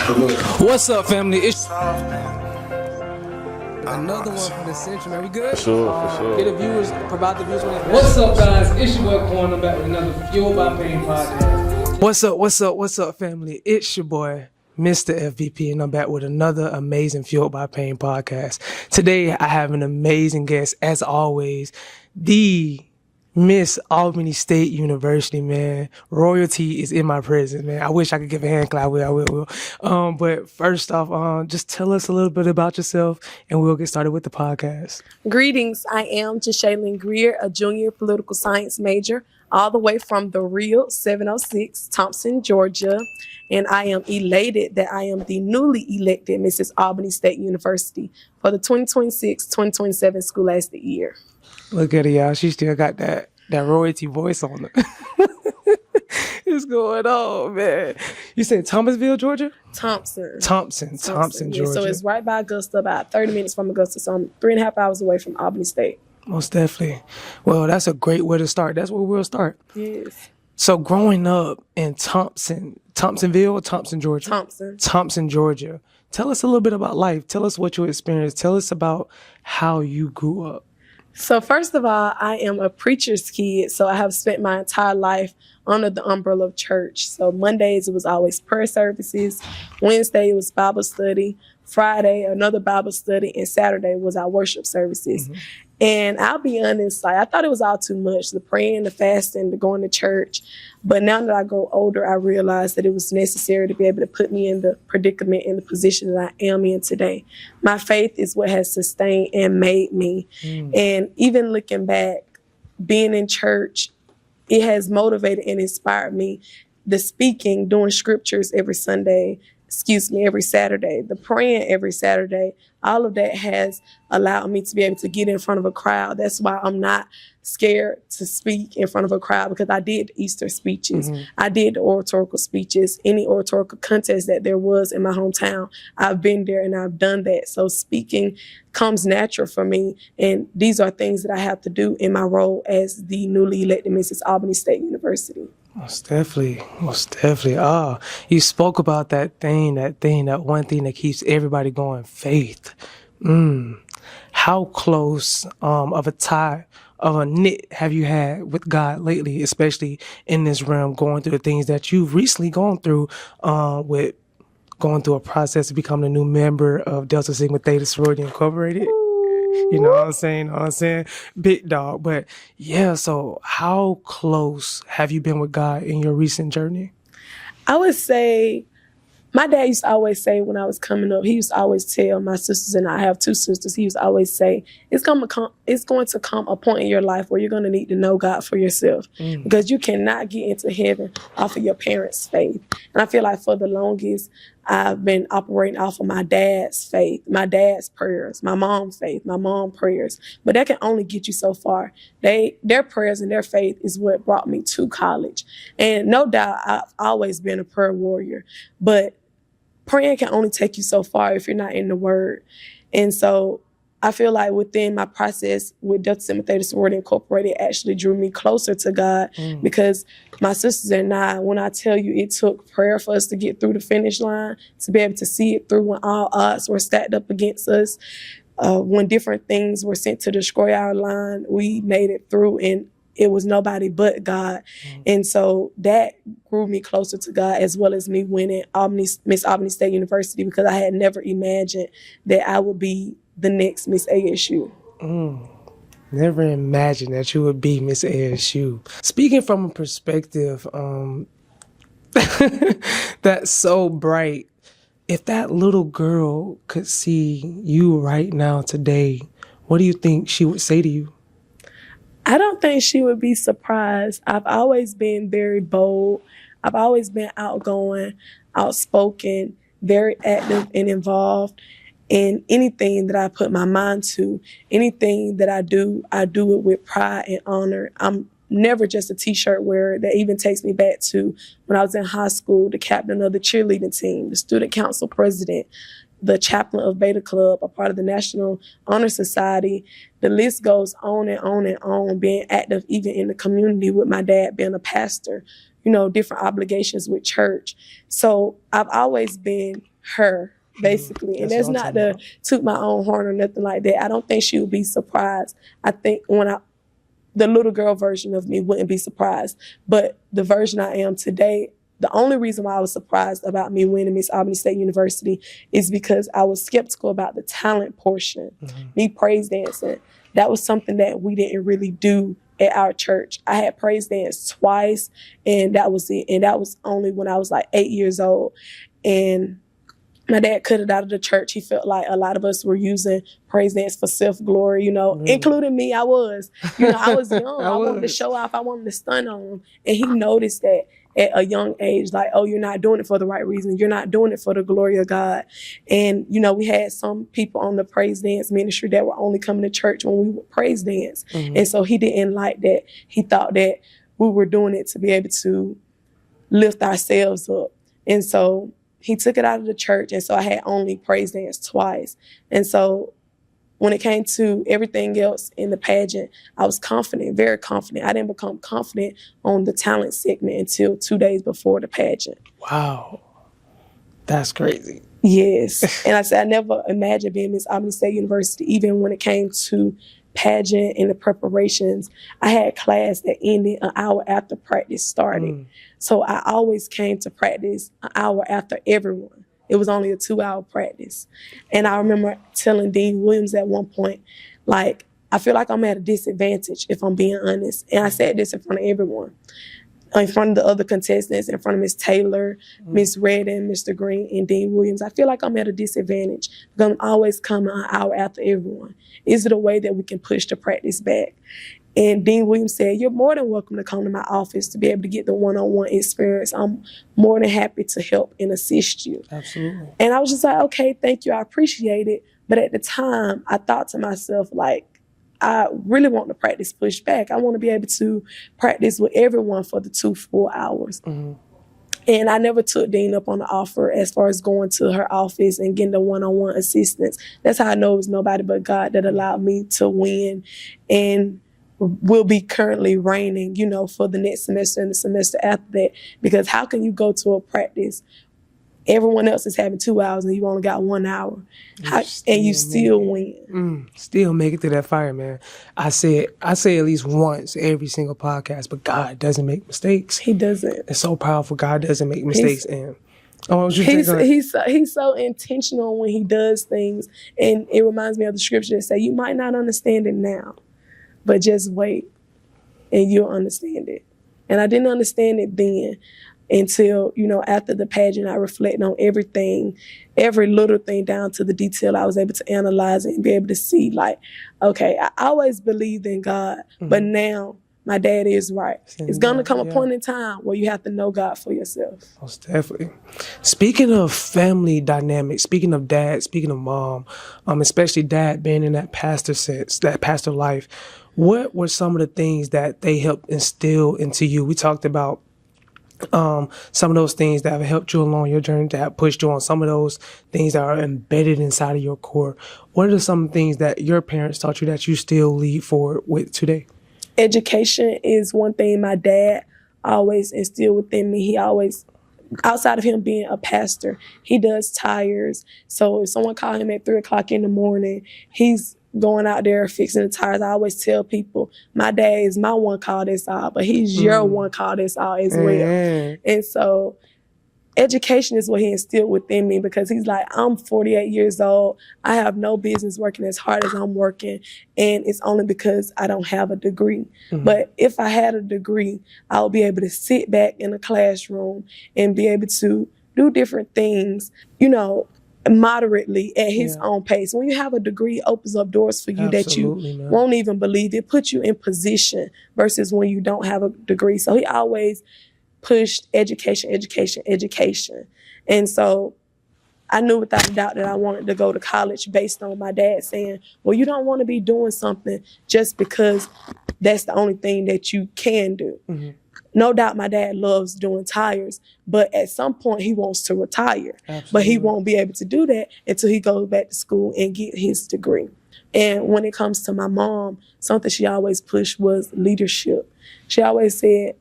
What's up, family? It's another one from the century, man. We good? For sure. Get the viewers, provide the viewers. What's up, guys? It's your boy Corn. I'm back with another Fueled by Pain podcast. What's up, family? It's your boy, Mr. FBP, and I'm back with another amazing Fueled by Pain podcast. Today, I have an amazing guest, as always, the Miss Albany State University, man. Royalty is in my presence, man. I wish I could give a hand clap. I will. But first off, just tell us a little bit about yourself, and we'll get started with the podcast. Greetings. I am Ja'Shalyn Grier, a junior political science major, all the way from the real 706, Thomson, Georgia. And I am elated that I am the newly elected Mrs. Albany State University for the 2026-2027 scholastic year. Look at her, y'all. She still got that royalty voice on her. What's going on, man? You said Thomasville, Georgia? Thomson, Georgia. Yeah, so it's right by Augusta, about 30 minutes from Augusta. So I'm 3.5 hours away from Albany State. Most definitely. Well, that's a great way to start. That's where we'll start. Yes. So growing up in Thompsonville or Thomson, Georgia? Thomson, Georgia. Tell us a little bit about life. Tell us what you experienced. Tell us about how you grew up. So first of all, I am a preacher's kid, so I have spent my entire life under the umbrella of church. So Mondays, it was always prayer services. Wednesday, it was Bible study. Friday, another Bible study. And Saturday was our worship services. Mm-hmm. And I'll be honest, I thought it was all too much, the praying, the fasting, the going to church. But now that I grow older, I realized that it was necessary to be able to put me in the predicament, in the position that I am in today. My faith is what has sustained and made me. And even looking back, being in church, it has motivated and inspired me. The speaking, doing scriptures every Saturday, the praying every Saturday, all of that has allowed me to be able to get in front of a crowd. That's why I'm not scared to speak in front of a crowd, because I did Easter speeches. Mm-hmm. I did the oratorical speeches, any oratorical contest that there was in my hometown. I've been there and I've done that. So speaking comes natural for me. And these are things that I have to do in my role as the newly elected Mrs. Albany State University. Most definitely. You spoke about that one thing that keeps everybody going, faith. How close of a tie, of a knit have you had with God lately, especially in this realm, going through the things that you've recently gone through, with going through a process of becoming a new member of Delta Sigma Theta Sorority Incorporated? You know what I'm saying? Big dog. But yeah, so how close have you been with God in your recent journey? I would say, my dad used to always say when I was coming up, he used to always tell my sisters, and I have 2 sisters, he used to always say, it's going to come a point in your life where you're going to need to know God for yourself, because you cannot get into heaven off of your parents' faith. And I feel like for the longest, I've been operating off of my dad's faith, my dad's prayers, my mom's faith, my mom's prayers. But that can only get you so far. Their prayers and their faith is what brought me to college. And no doubt, I've always been a prayer warrior. But praying can only take you so far if you're not in the Word. And so I feel like within my process with Delta Sigma Theta Sorority Incorporated, it actually drew me closer to God, because my sisters and I, when I tell you it took prayer for us to get through the finish line, to be able to see it through when all odds were stacked up against us, when different things were sent to destroy our line, we made it through, and it was nobody but God. And so that grew me closer to God, as well as me winning Miss Albany State University, because I had never imagined that I would be the next Miss ASU. Never imagined that you would be Miss ASU. Speaking from a perspective that's so bright, if that little girl could see you right now today, what do you think she would say to you? I don't think she would be surprised. I've always been very bold. I've always been outgoing, outspoken, very active and involved. And anything that I put my mind to, anything that I do it with pride and honor. I'm never just a T-shirt wearer. That even takes me back to when I was in high school, the captain of the cheerleading team, the student council president, the chaplain of Beta Club, a part of the National Honor Society. The list goes on and on and on, being active even in the community with my dad being a pastor, different obligations with church. So I've always been her, basically. And that's not to toot my own horn or nothing like that. I don't think she would be surprised. I think the little girl version of me wouldn't be surprised. But the version I am today, the only reason why I was surprised about me winning Miss Albany State University is because I was skeptical about the talent portion. Me praise dancing, that was something that we didn't really do at our church. I had praise dance twice, and that was it. And that was only when I was like 8 years old. And my dad cut it out of the church. He felt like a lot of us were using praise dance for self-glory, including me. I was young. I wanted to show off. I wanted to stun on him. And he noticed that at a young age, like, oh, you're not doing it for the right reason. You're not doing it for the glory of God. And, we had some people on the praise dance ministry that were only coming to church when we would praise dance. And so he didn't like that. He thought that we were doing it to be able to lift ourselves up. And so he took it out of the church, and so I had only praise dance twice. And so when it came to everything else in the pageant, I was confident, very confident. I didn't become confident on the talent segment until 2 days before the pageant. Wow. That's crazy. Yes. And I said, I never imagined being Miss Albany State University, even when it came to pageant and the preparations. I had class that ended an hour after practice started. So I always came to practice an hour after everyone. It was only a 2-hour practice. And I remember telling Dean Williams at one point, like, I feel like I'm at a disadvantage, if I'm being honest. And I said this in front of everyone, in front of the other contestants, in front of Miss Taylor, Miss Redden, Mr. Green, and Dean Williams. I feel like I'm at a disadvantage because I'm always coming an hour after everyone. Is it a way that we can push the practice back? And Dean Williams said, you're more than welcome to come to my office to be able to get the one-on-one experience. I'm more than happy to help and assist you. Absolutely. And I was just like, okay, thank you. I appreciate it. But at the time, I thought to myself, like, I really want the practice pushed back. I want to be able to practice with everyone for the 2 full hours. And I never took Dean up on the offer as far as going to her office and getting the one-on-one assistance. That's how I know it was nobody but God that allowed me to win and will be currently reigning, for the next semester and the semester after that. Because how can you go to a practice, everyone else is having 2 hours and you only got 1 hour, and you still win? Still make it to that fire, man. I say at least once every single podcast, but God doesn't make mistakes. He doesn't. It's so powerful. God doesn't make mistakes. He's so intentional when he does things. And it reminds me of the scripture that say, you might not understand it now, but just wait and you'll understand it. And I didn't understand it then until, after the pageant, I reflected on everything, every little thing down to the detail. I was able to analyze it and be able to see, like, okay, I always believed in God, but now my dad is right. It's going to come a point in time where you have to know God for yourself. Most definitely. Speaking of family dynamics, speaking of dad, speaking of mom, especially dad being in that pastor sense, that pastor life, what were some of the things that they helped instill into you? We talked about some of those things that have helped you along your journey, that have pushed you on, some of those things that are embedded inside of your core. What are some things that your parents taught you that you still lead forward with today? Education is one thing my dad always instilled within me. He always, outside of him being a pastor, he does tires. So if someone called him at 3 o'clock in the morning, he's going out there fixing the tires. I always tell people, my dad is my one call that's all, but he's your one call that's all as well. And so education is what he instilled within me, because he's like, I'm 48 years old. I have no business working as hard as I'm working, and it's only because I don't have a degree. But if I had a degree, I would be able to sit back in a classroom and be able to do different things, moderately at his own pace. When you have a degree, it opens up doors for you that you won't even believe. It puts you in position versus when you don't have a degree. So he always pushed education. And so I knew without a doubt that I wanted to go to college based on my dad saying, well, you don't want to be doing something just because that's the only thing that you can do. No doubt my dad loves doing tires, but at some point he wants to retire. But he won't be able to do that until he goes back to school and get his degree. And when it comes to my mom, something she always pushed was leadership. She always said,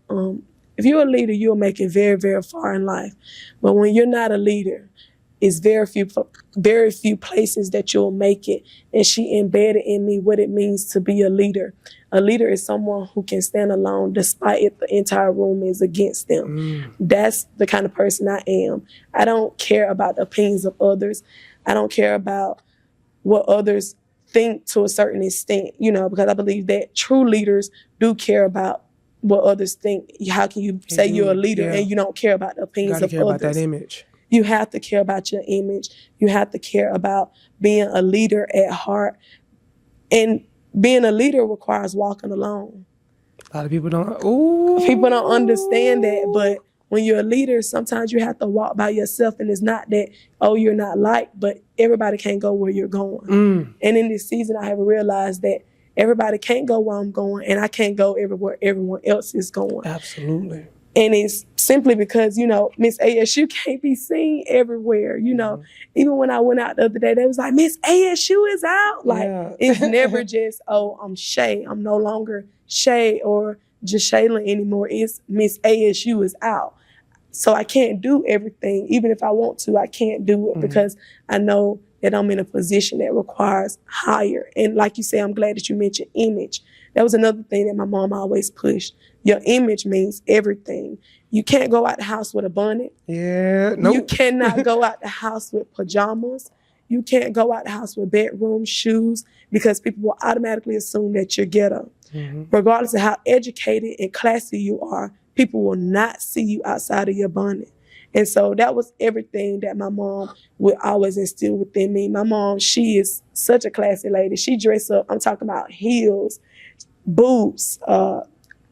if you're a leader, you'll make it very, very far in life. But when you're not a leader, it's very few places that you'll make it. And she embedded in me what it means to be a leader. A leader is someone who can stand alone despite if the entire room is against them. That's the kind of person I am. I don't care about the opinions of others. I don't care about what others think to a certain extent, because I believe that true leaders do care about what others think. How can you say you're a leader and you don't care about the opinions of others? You gotta care about that image. You have to care about your image. You have to care about being a leader at heart. And being a leader requires walking alone. A lot of people don't understand that, but when you're a leader, sometimes you have to walk by yourself, and it's not that, you're not liked, but everybody can't go where you're going. And in this season, I have realized that everybody can't go where I'm going, and I can't go everywhere everyone else is going. Absolutely. And it's simply because, Miss ASU can't be seen everywhere. Even when I went out the other day, they was like, Miss ASU is out. It's never just, I'm Shay. I'm no longer Shay or Ja'Shalyn anymore. It's Miss ASU is out. So I can't do everything. Even if I want to, I can't do it because I know that I'm in a position that requires higher. And like you say, I'm glad that you mentioned image. That was another thing that my mom always pushed. Your image means everything. You can't go out the house with a bonnet. Yeah, no. You cannot go out the house with pajamas. You can't go out the house with bedroom shoes because people will automatically assume that you're ghetto. Regardless of how educated and classy you are, people will not see you outside of your bonnet. And so that was everything that my mom would always instill within me. My mom, she is such a classy lady. She dressed up, I'm talking about heels, boots,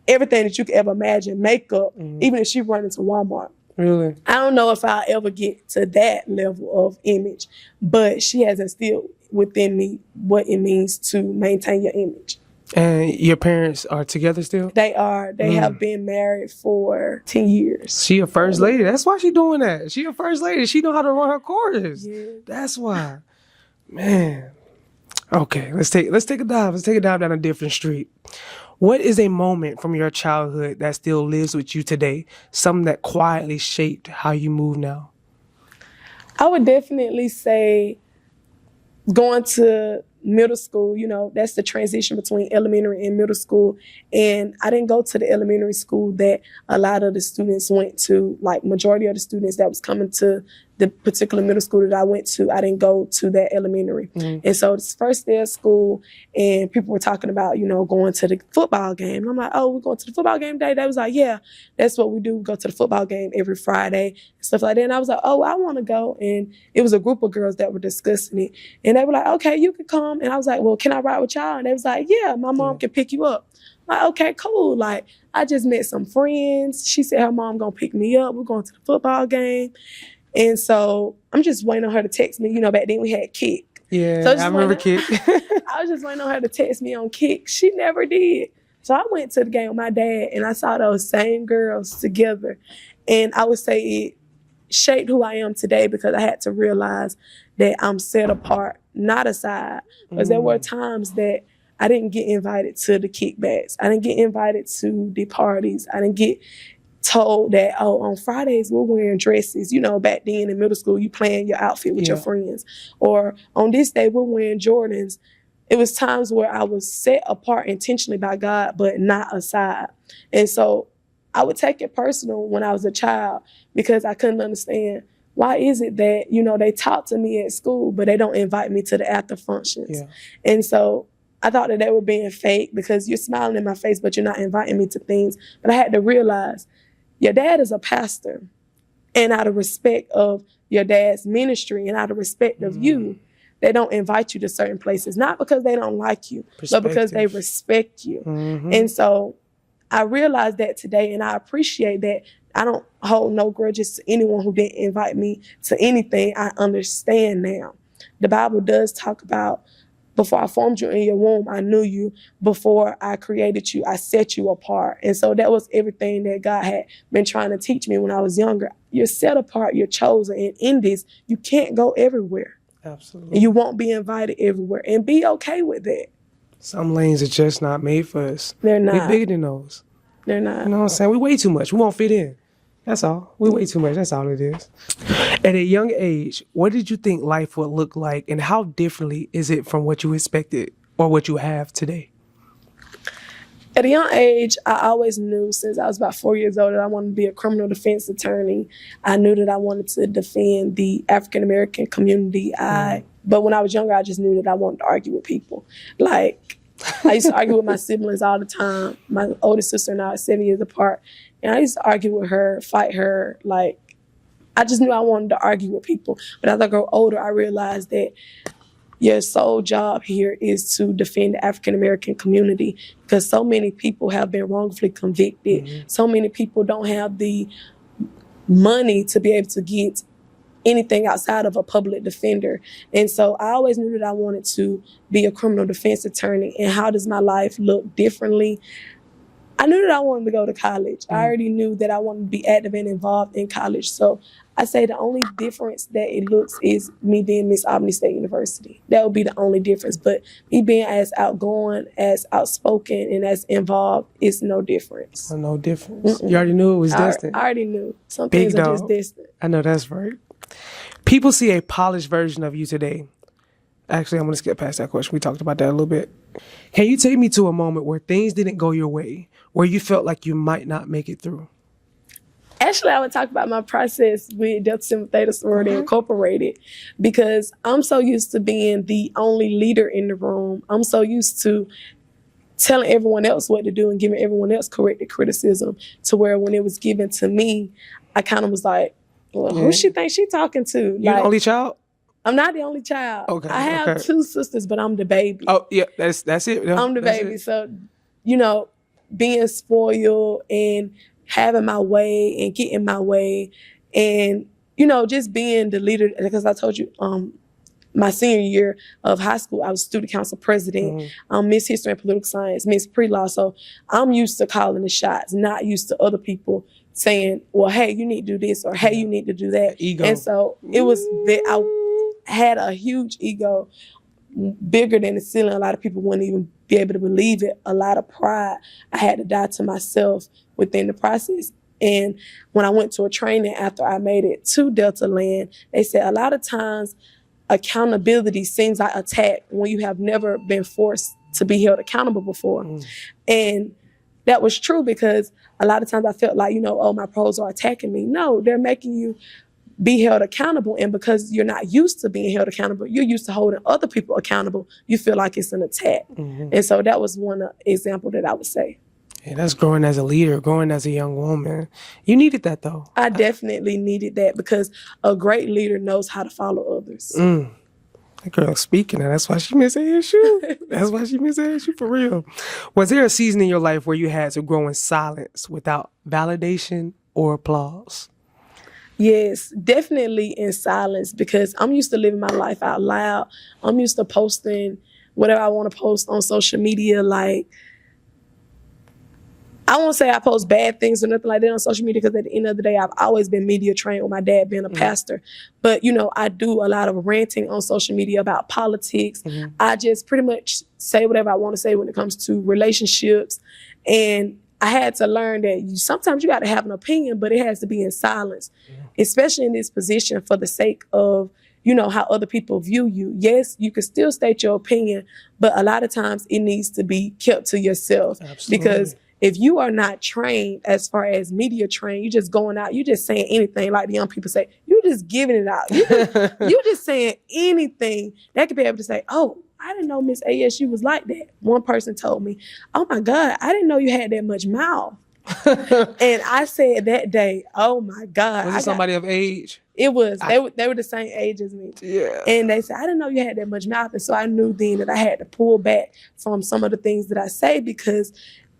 everything that you could ever imagine, makeup, even if she run into Walmart. Really? I don't know if I'll ever get to that level of image, but she has instilled within me what it means to maintain your image. And your parents are together still? They are. They have been married for 10 years. She a first lady. That's why she doing that. She a first lady. She know how to run her courses. Yeah. That's why. Man. Okay, let's take a dive. Let's take a dive down a different street. What is a moment from your childhood that still lives with you today? Something that quietly shaped how you move now? I would definitely say going to middle school, that's the transition between elementary and middle school. And I didn't go to the elementary school that a lot of the students went to, like majority of the students that was coming to the particular middle school that I went to, I didn't go to that elementary. And so it's first day of school and people were talking about, going to the football game. And I'm like, we're going to the football game today? They was like, yeah, that's what we do. We go to the football game every Friday and stuff like that. And I was like, I want to go. And it was a group of girls that were discussing it. And they were like, okay, you can come. And I was like, well, can I ride with y'all? And they was like, yeah, my mom can pick you up. I'm like, okay, cool. Like, I just met some friends. She said her mom gonna pick me up. We're going to the football game. And so I'm just waiting on her to text me. Back then we had Kick. Yeah, so I remember Kick. I was just waiting on her to text me on Kick. She never did. So I went to the game with my dad and I saw those same girls together. And I would say it shaped who I am today because I had to realize that I'm set apart, not aside. Because there were times that I didn't get invited to the kickbacks. I didn't get invited to the parties. I didn't get told that, on Fridays we're wearing dresses. Back then in middle school, you plan your outfit with your friends. Or on this day, we're wearing Jordans. It was times where I was set apart intentionally by God, but not aside. And so I would take it personal when I was a child because I couldn't understand why is it that, they talk to me at school, but they don't invite me to the after functions. Yeah. And so I thought that they were being fake because you're smiling in my face, but you're not inviting me to things. But I had to realize your dad is a pastor. And out of respect of your dad's ministry and out of respect of you, they don't invite you to certain places, not because they don't like you, but because they respect you. And so I realized that today and I appreciate that. I don't hold no grudges to anyone who didn't invite me to anything. I understand now. The Bible does talk about before I formed you in your womb, I knew you. Before I created you, I set you apart. And so that was everything that God had been trying to teach me when I was younger. You're set apart, you're chosen. And in this, you can't go everywhere. Absolutely. And you won't be invited everywhere. And be okay with that. Some lanes are just not made for us. They're not. We're bigger than those. They're not. You know what I'm saying? We weigh too much. We won't fit in. That's all. We weigh too much. That's all it is. At a young age, what did you think life would look like, and how differently is it from what you expected or what you have today? At a young age, I always knew since I was about 4 years old that I wanted to be a criminal defense attorney. I knew that I wanted to defend the African American community. But when I was younger, I just knew that I wanted to argue with people. Like, I used to argue with my siblings all the time. My oldest sister and I are 7 years apart. And I used to argue with her, fight her. Like, I just knew I wanted to argue with people. But as I grew older, I realized that your sole job here is to defend the African American community, because so many people have been wrongfully convicted. Mm-hmm. So many people don't have the money to be able to get anything outside of a public defender. And so I always knew that I wanted to be a criminal defense attorney. And how does my life look differently? I knew that I wanted to go to college. Mm-hmm. I already knew that I wanted to be active and involved in college. So I say the only difference that it looks is me being Miss Albany State University. That would be the only difference. But me being as outgoing, as outspoken, and as involved is no difference. Oh, no difference. Mm-mm. You already knew it was destined. I already knew. Some things are just destined. I know that's right. People see a polished version of you today. Actually, I'm going to skip past that question. We talked about that a little bit. Can you take me to a moment where things didn't go your way, where you felt like you might not make it through? Actually, I would talk about my process with Delta Sigma Theta Sorority Incorporated, because I'm so used to being the only leader in the room. I'm so used to telling everyone else what to do and giving everyone else corrective criticism, to where when it was given to me, I kind of was like, well, who she think she talking to? You're the only child? I'm not the only child. Okay, I have two sisters, but I'm the baby. Oh, yeah, that's it. No, I'm the baby. So, being spoiled and having my way and getting my way and, just being the leader, because I told you, my senior year of high school, I was student council president, Miss History and Political Science, Miss Pre-Law. So I'm used to calling the shots, not used to other people saying, well, hey, you need to do this, or hey, you need to do that. Ego. And so it was that I had a huge ego, bigger than the ceiling. A lot of people wouldn't even be able to believe it. A lot of pride. I had to die to myself within the process. And when I went to a training after I made it to Delta Land, they said a lot of times accountability seems like attack when you have never been forced to be held accountable before. And that was true, because a lot of times I felt like, oh, my pros are attacking me. No, they're making you be held accountable. And because you're not used to being held accountable, you're used to holding other people accountable, you feel like it's an attack. And so that was one example that I would say. Yeah, that's growing as a leader, growing as a young woman. You needed that, though. I definitely needed that, because a great leader knows how to follow others. That girl speaking, and that's why she Miss ASU. That's why she Miss ASU for real. Was there a season in your life where you had to grow in silence without validation or applause? Yes, definitely in silence, because I'm used to living my life out loud. I'm used to posting whatever I want to post on social media. Like, I won't say I post bad things or nothing like that on social media, because at the end of the day, I've always been media trained with my dad being a pastor. But, I do a lot of ranting on social media about politics. I just pretty much say whatever I want to say when it comes to relationships. And I had to learn that sometimes you got to have an opinion, but it has to be in silence, especially in this position, for the sake of, how other people view you. Yes, you can still state your opinion, but a lot of times it needs to be kept to yourself. Absolutely. Because if you are not trained as far as media trained, you just going out, you just saying anything, like the young people say, you just giving it out. You just saying anything. That could be able to say, oh, I didn't know Miss ASU was like that. One person told me, oh my God, I didn't know you had that much mouth. And I said that day, oh my God. Was it somebody of age? It was. They were the same age as me. Yeah. And they said, I didn't know you had that much mouth. And so I knew then that I had to pull back from some of the things that I say, because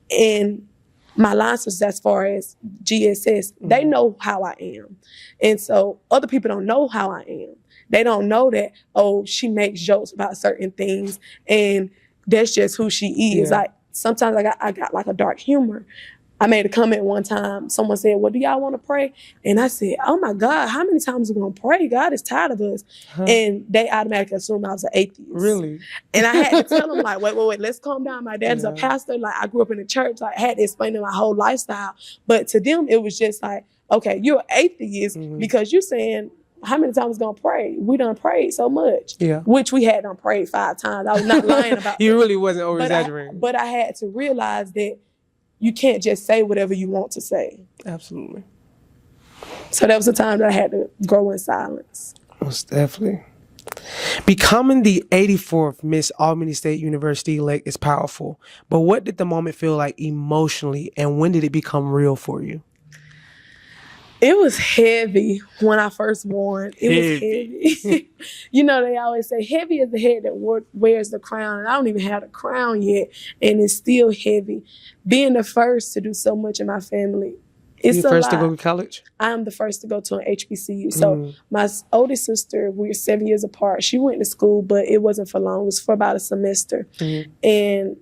in my license, as far as GSS, they know how I am. And so other people don't know how I am. They don't know that, oh, she makes jokes about certain things and that's just who she is. Yeah. Like, sometimes I got like a dark humor. I made a comment one time. Someone said, well, do y'all want to pray? And I said, oh my God, how many times are we going to pray? God is tired of us. And they automatically assumed I was an atheist. Really? And I had to tell them, like, wait, let's calm down. My dad is a pastor. Like, I grew up in the church. Like, I had to explain to my whole lifestyle. But to them, it was just like, okay, you're an atheist Mm-hmm. because you're saying, how many times gonna pray? We done prayed so much. Yeah. Which we had done prayed 5 times. I was not lying about You that. really wasn't over-exaggerating. But I had to realize that you can't just say whatever you want to say. Absolutely. So that was the time that I had to grow in silence. Most definitely. Becoming the 84th Miss Albany State University elect is powerful, but what did the moment feel like emotionally, and when did it become real for you? It was heavy when I first won. It was heavy. You know, they always say heavy is the head that wears the crown. And I don't even have the crown yet. And it's still heavy. Being the first to do so much in my family. It's you a first lot. to go to college? I'm the first to go to an HBCU. So my oldest sister, we were 7 years apart. She went to school, but it wasn't for long. It was for about a semester. And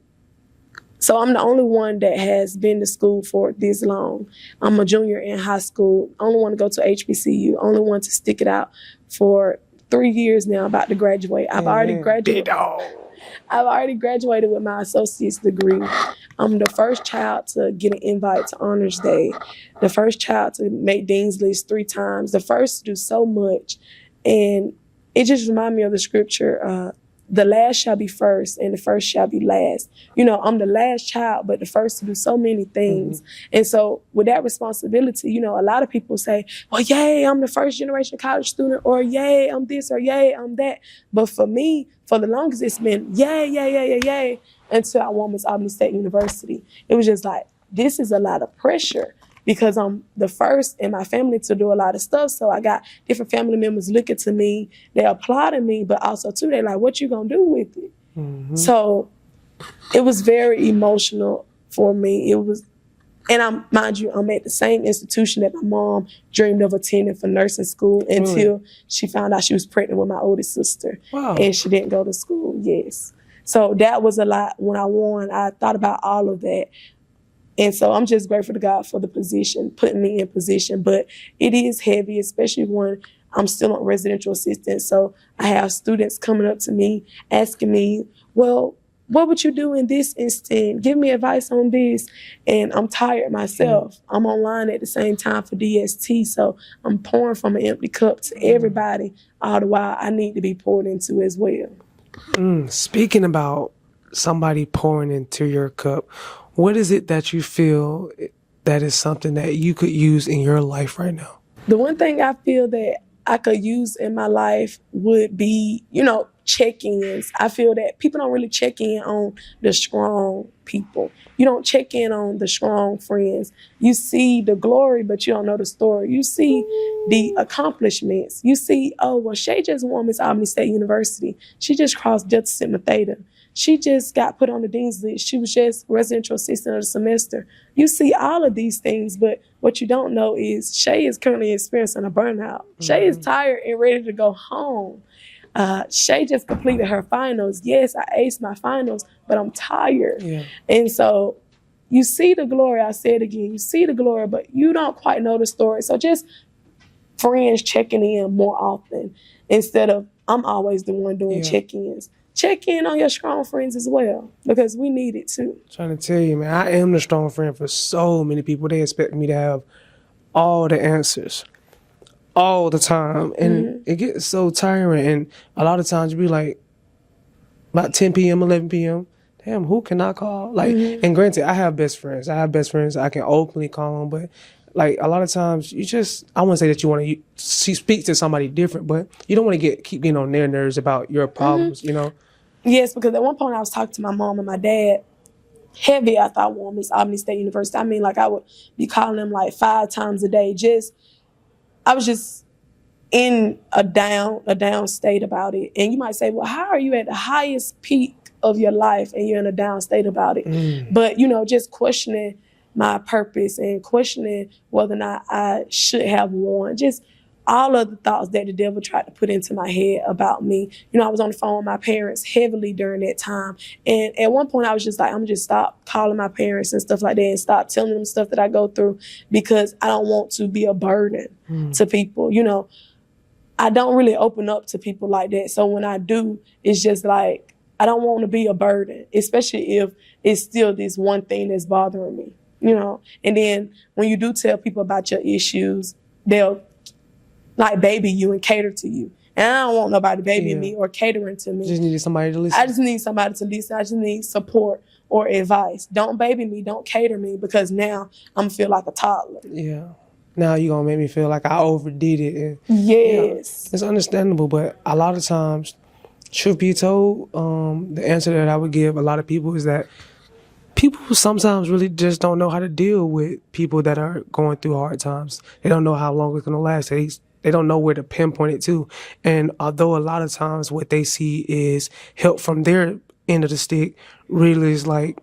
so I'm the only one that has been to school for this long. I'm a junior in high school, only one to go to HBCU, only one to stick it out for 3 years now, about to graduate. I've already graduated. I've already graduated with my associate's degree. I'm the first child to get an invite to Honors Day, the first child to make Dean's List 3 times, the first to do so much. And it just reminded me of the scripture, the last shall be first and the first shall be last. You know, I'm the last child, but the first to do so many things. And so with that responsibility, you know, a lot of people say, well, yay, I'm the first generation college student, or yay, I'm this, or yay, I'm that. But for me, for the longest, it's been yay, yay, yay, yay, yay, until I won Miss Albany State University. It was just like, this is a lot of pressure, because I'm the first in my family to do a lot of stuff. So I got different family members looking to me. They applauding me, but also too, they're like, what you gonna do with it? So it was very emotional for me. It was, and mind you, I'm at the same institution that my mom dreamed of attending for nursing school until she found out she was pregnant with my oldest sister. Wow. And she didn't go to school, yes. So that was a lot. When I won, I thought about all of that. And so I'm just grateful to God for the position, putting me in position. But it is heavy, especially when I'm still on residential assistance. So I have students coming up to me, asking me, well, what would you do in this instant? Give me advice on this. And I'm tired myself. I'm online at the same time for DST. So I'm pouring from an empty cup to everybody, all the while I need to be poured into as well. Speaking about somebody pouring into your cup, what is it that you feel that is something that you could use in your life right now? The one thing I feel that I could use in my life would be, you know, check-ins. I feel that people don't really check in on the strong people. You don't check in on the strong friends. You see the glory, but you don't know the story. You see the accomplishments. You see, oh, well, Shay just won Miss Albany State University. She just crossed Delta Sigma Theta. She just got put on the Dean's List. She was just residential assistant of the semester. You see all of these things, but what you don't know is Shay is currently experiencing a burnout. Shay is tired and ready to go home. Shay just completed her finals. Yes, I aced my finals, but I'm tired. And so you see the glory, I said again, you see the glory, but you don't quite know the story. So just friends checking in more often instead of I'm always the one doing check-ins. Check in on your strong friends as well, because we need it too. Trying to tell you, man, I am the strong friend for so many people. They expect me to have all the answers all the time. And it gets so tiring. And a lot of times you be like, about 10 p.m., 11 p.m., damn, who can I call? Like, and granted, I have best friends. I can openly call them, but like a lot of times you just, I wouldn't say that you want to speak to somebody different, but you don't want to keep getting on their nerves about your problems, you know? Yes, because at one point I was talking to my mom and my dad heavy after I won Miss Albany State University. I mean, like I would be calling them like 5 times a day. I was just in a down state about it. And you might say, well, how are you at the highest peak of your life and you're in a down state about it? But, you know, just questioning my purpose and questioning whether or not I should have won. Just all of the thoughts that the devil tried to put into my head about me. You know, I was on the phone with my parents heavily during that time. And at one point I was just like, I'm gonna just stop calling my parents and stuff like that and stop telling them stuff that I go through, because I don't want to be a burden to people. You know, I don't really open up to people like that. So when I do, it's just like, I don't want to be a burden, especially if it's still this one thing that's bothering me. you know. And then when you do tell people about your issues, they'll like baby you and cater to you. And I don't want nobody babying me or catering to me. Just needed somebody to listen. I just need somebody to listen. I just need support or advice. Don't baby me. Don't cater me, because now I'm going to feel like a toddler. Yeah. Now you're going to make me feel like I overdid it. And, yes. It's understandable, but a lot of times, truth be told, the answer that I would give a lot of people is that people sometimes really just don't know how to deal with people that are going through hard times. They don't know how long it's going to last. They don't know where to pinpoint it to. And although a lot of times what they see is help from their end of the stick, really is like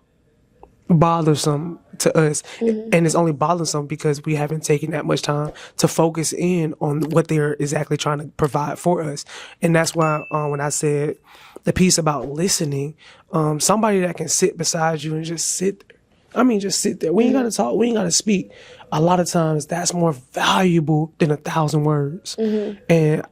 bothersome to us. Mm-hmm. And it's only bothersome because we haven't taken that much time to focus in on what they're exactly trying to provide for us. And that's why when I said the piece about listening, somebody that can sit beside you and just sit there. I mean, just sit there. We ain't got to talk. We ain't got to speak. A lot of times that's more valuable than 1,000 words. Mm-hmm. And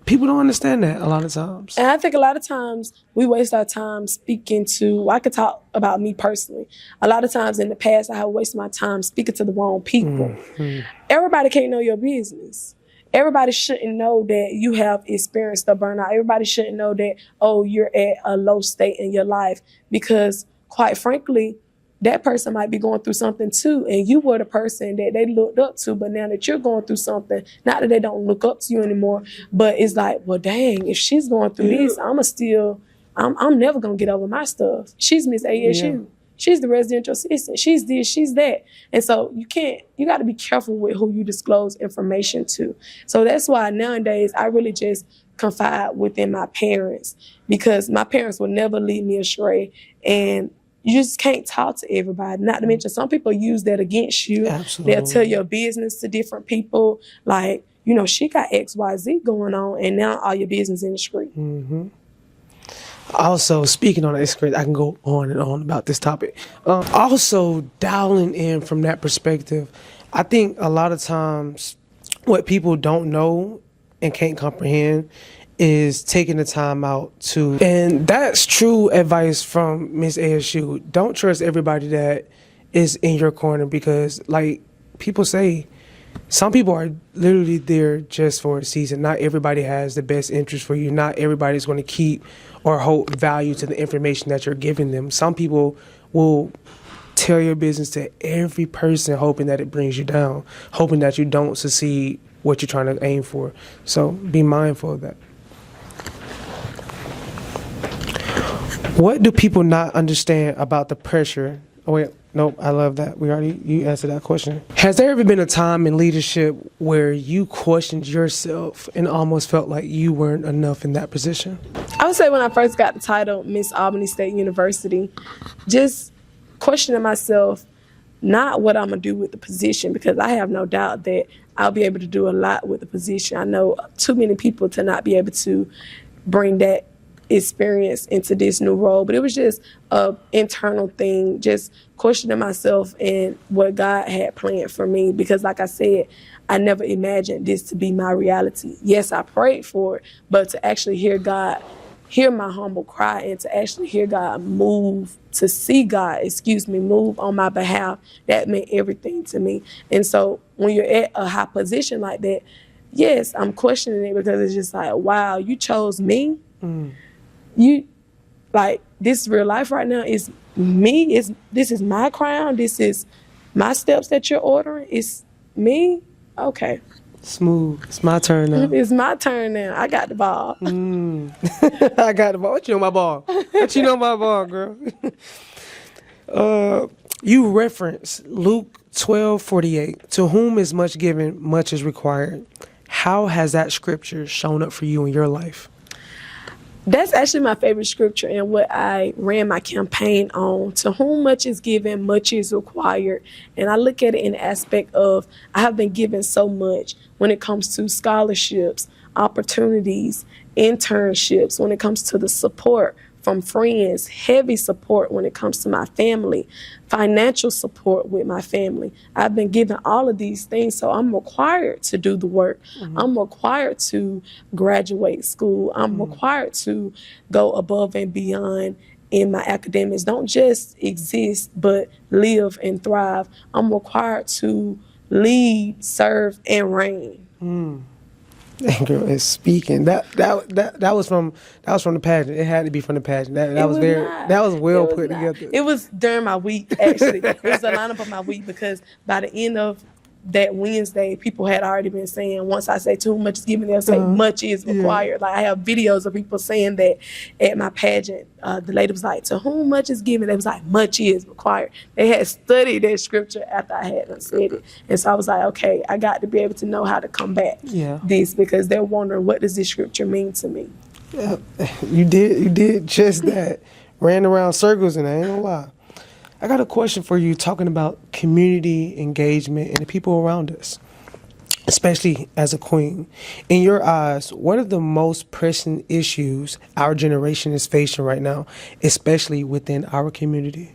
people don't understand that a lot of times. And I think a lot of times we waste our time speaking to, I could talk about me personally. A lot of times in the past, I have wasted my time speaking to the wrong people. Mm-hmm. Everybody can't know your business. Everybody shouldn't know that you have experienced a burnout. Everybody shouldn't know that, oh, you're at a low state in your life, because quite frankly, that person might be going through something too, and you were the person that they looked up to, but now that you're going through something, not that they don't look up to you anymore, but it's like, well, dang, if she's going through this, I'm never going to get over my stuff. She's Miss ASU. Yeah. She's the residential assistant. She's this, she's that. And so you got to be careful with who you disclose information to. So that's why nowadays I really just confide within my parents, because my parents will never lead me astray. And you just can't talk to everybody. Not to mention, some people use that against you. Absolutely. They'll tell your business to different people. Like, you know, she got XYZ going on, and now all your business in the street. Mm-hmm. Also, speaking on that, I can go on and on about this topic. Also, dialing in from that perspective, I think a lot of times what people don't know and can't comprehend is taking the time out to, and that's true advice from Miss ASU. Don't trust everybody that is in your corner, because like people say, some people are literally there just for a season. Not everybody has the best interest for you. Not everybody's going to keep or hold value to the information that you're giving them. Some people will tell your business to every person, hoping that it brings you down, hoping that you don't succeed what you're trying to aim for. So be mindful of that. What do people not understand about the pressure? Oh, wait, nope, I love that. You answered that question. Has there ever been a time in leadership where you questioned yourself and almost felt like you weren't enough in that position? I would say when I first got the title Miss Albany State University, just questioning myself, not what I'm going to do with the position, because I have no doubt that I'll be able to do a lot with the position. I know too many people to not be able to bring that experience into this new role, but it was just an internal thing, just questioning myself and what God had planned for me, because like I said, I never imagined this to be my reality. Yes, I prayed for it, but to actually hear my humble cry, and to actually hear God move, to see God, move on my behalf, that meant everything to me. And so when you're at a high position like that, yes, I'm questioning it, because it's just like, wow, you chose me? You, like, this real life right now is me. This is my crown. This is my steps that you're ordering. It's me. Okay. Smooth. It's my turn now. It's my turn now. I got the ball. I got the ball. What you know my ball? What you know my ball, girl? You reference Luke 12:48. To whom is much given, much is required. How has that scripture shown up for you in your life? That's actually my favorite scripture, and what I ran my campaign on. To whom much is given, much is required. And I look at it in the aspect of, I have been given so much when it comes to scholarships, opportunities, internships, when it comes to the support from friends, heavy support when it comes to my family, financial support with my family. I've been given all of these things, so I'm required to do the work. I'm required to graduate school. I'm required to go above and beyond in my academics don't just exist, but live and thrive. I'm required to lead, serve, and reign. That girl is speaking. That was from the pageant. It had to be from the pageant. That was well put together. It was during my week, actually. It was the lineup of my week, because by the end of that Wednesday, people had already been saying, once I say too much is given, they'll say much is required. Yeah. Like, I have videos of people saying that at my pageant. The lady was like, to whom much is given, they was like, much is required. They had studied that scripture after I had said it. And so I was like, okay, I got to be able to know how to combat this, because they're wondering, what does this scripture mean to me? Yeah, you did just that. Ran around circles, and I ain't gonna lie. I got a question for you, talking about community engagement and the people around us, especially as a queen. In your eyes, what are the most pressing issues our generation is facing right now, especially within our community?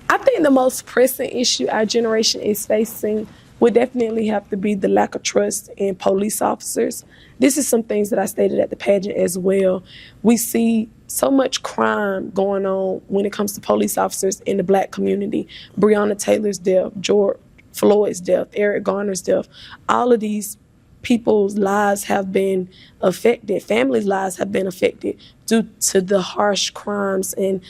I think the most pressing issue our generation is facing would definitely have to be the lack of trust in police officers. This is some things that I stated at the pageant as well. We see so much crime going on when it comes to police officers in the Black community. Breonna Taylor's death, George Floyd's death, Eric Garner's death. All of these people's lives have been affected. Families' lives have been affected due to the harsh crimes and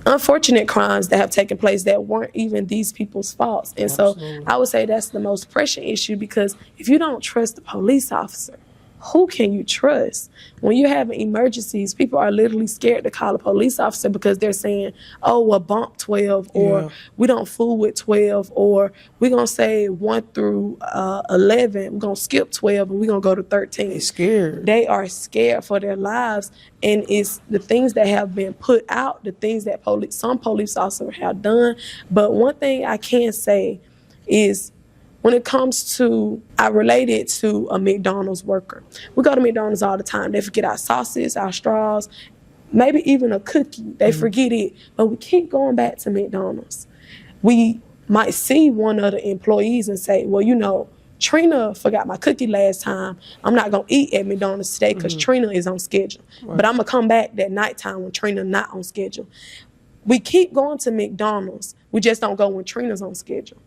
unfortunate crimes that have taken place that weren't even these people's faults. And Absolutely. So I would say that's the most pressing issue, because if you don't trust the police officer, who can you trust? When you're having emergencies, people are literally scared to call a police officer, because they're saying, oh, well, bump 12, or we don't fool with 12, or we're going to say 1 through 11, we're going to skip 12, and we're going to go to 13. They're scared. They are scared for their lives, and it's the things that have been put out, the things that some police officers have done. But one thing I can say is, when it comes to, I relate it to a McDonald's worker. We go to McDonald's all the time. They forget our sauces, our straws, maybe even a cookie. They forget it, but we keep going back to McDonald's. We might see one of the employees and say, well, you know, Trina forgot my cookie last time. I'm not going to eat at McDonald's today because Trina is on schedule. Right. But I'm going to come back that nighttime when Trina's not on schedule. We keep going to McDonald's. We just don't go when Trina's on schedule.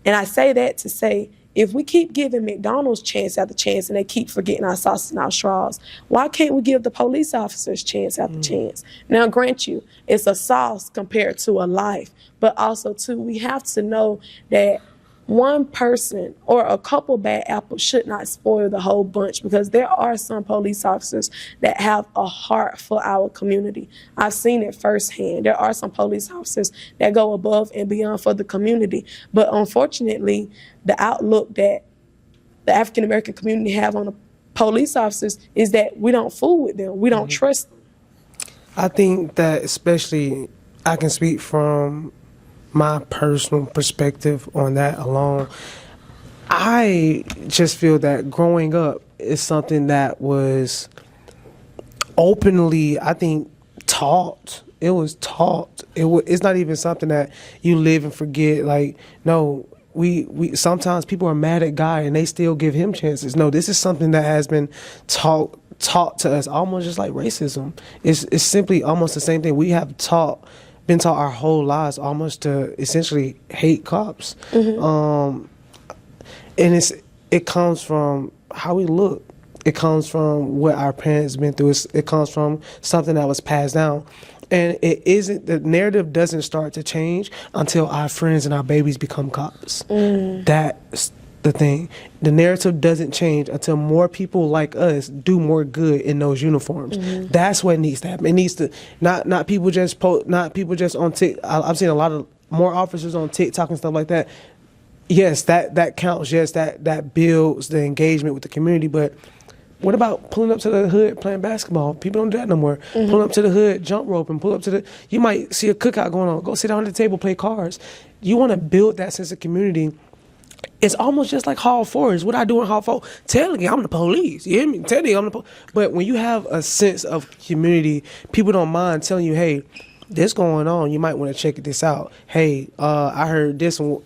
And I say that to say, if we keep giving McDonald's chance after chance and they keep forgetting our sauces and our straws, why can't we give the police officers chance after chance? Now, grant you, it's a sauce compared to a life. But also, too, we have to know that one person or a couple bad apples should not spoil the whole bunch, because there are some police officers that have a heart for our community. I've seen it firsthand. There are some police officers that go above and beyond for the community. But unfortunately, the outlook that the African American community have on the police officers is that we don't fool with them. We don't trust them. I think that, especially, I can speak from my personal perspective on that alone. I just feel that growing up is something that was openly, I think, taught. It was taught. It's not even something that you live and forget. Like, no, we sometimes people are mad at Guy and they still give him chances. No, this is something that has been taught to us, almost just like racism. It's simply almost the same thing. We have been taught our whole lives almost to essentially hate cops. And it comes from how we look. It comes from what our parents been through. It comes from something that was passed down. And the narrative doesn't start to change until our friends and our babies become cops. That's the thing. The narrative doesn't change until more people like us do more good in those uniforms. That's what needs to happen. It needs to not people just on TikTok. I've seen a lot of more officers on TikTok and stuff like that. Yes, that counts. Yes, that builds the engagement with the community. But what about pulling up to the hood playing basketball? People don't do that no more. Pull up to the hood, jump rope, and pull up to you might see a cookout going on. Go sit down at the table, play cards. You want to build that sense of community. It's almost just like Hall 4 is what I do in Hall 4. Telling you I'm the police. You hear me? Telling you I'm the police. But when you have a sense of community, people don't mind telling you, hey, this going on. You might want to check this out. Hey, I heard this one.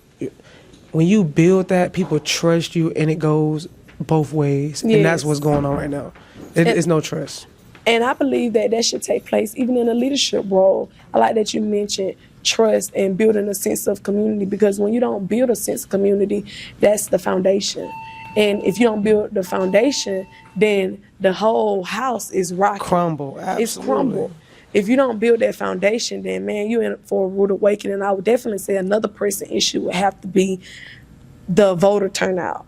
When you build that, people trust you, and it goes both ways. Yes. And that's what's going on right now. It's no trust. And I believe that should take place even in a leadership role. I like that you mentioned trust and building a sense of community, because when you don't build a sense of community, that's the foundation. And if you don't build the foundation, then the whole house is rocking. Crumble, absolutely. It's crumble. If you don't build that foundation, then, man, you're in for a rude awakening. I would definitely say another pressing issue would have to be the voter turnout.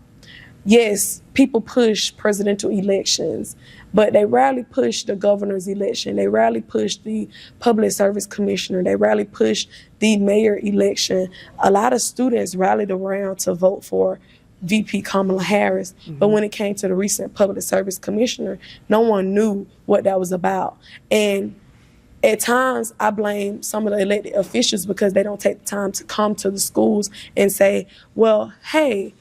Yes, people push presidential elections, but they rarely push the governor's election. They rarely push the public service commissioner. They rarely push the mayor election. A lot of students rallied around to vote for VP Kamala Harris, but when it came to the recent public service commissioner, no one knew what that was about. And at times, I blame some of the elected officials because they don't take the time to come to the schools and say, well, hey,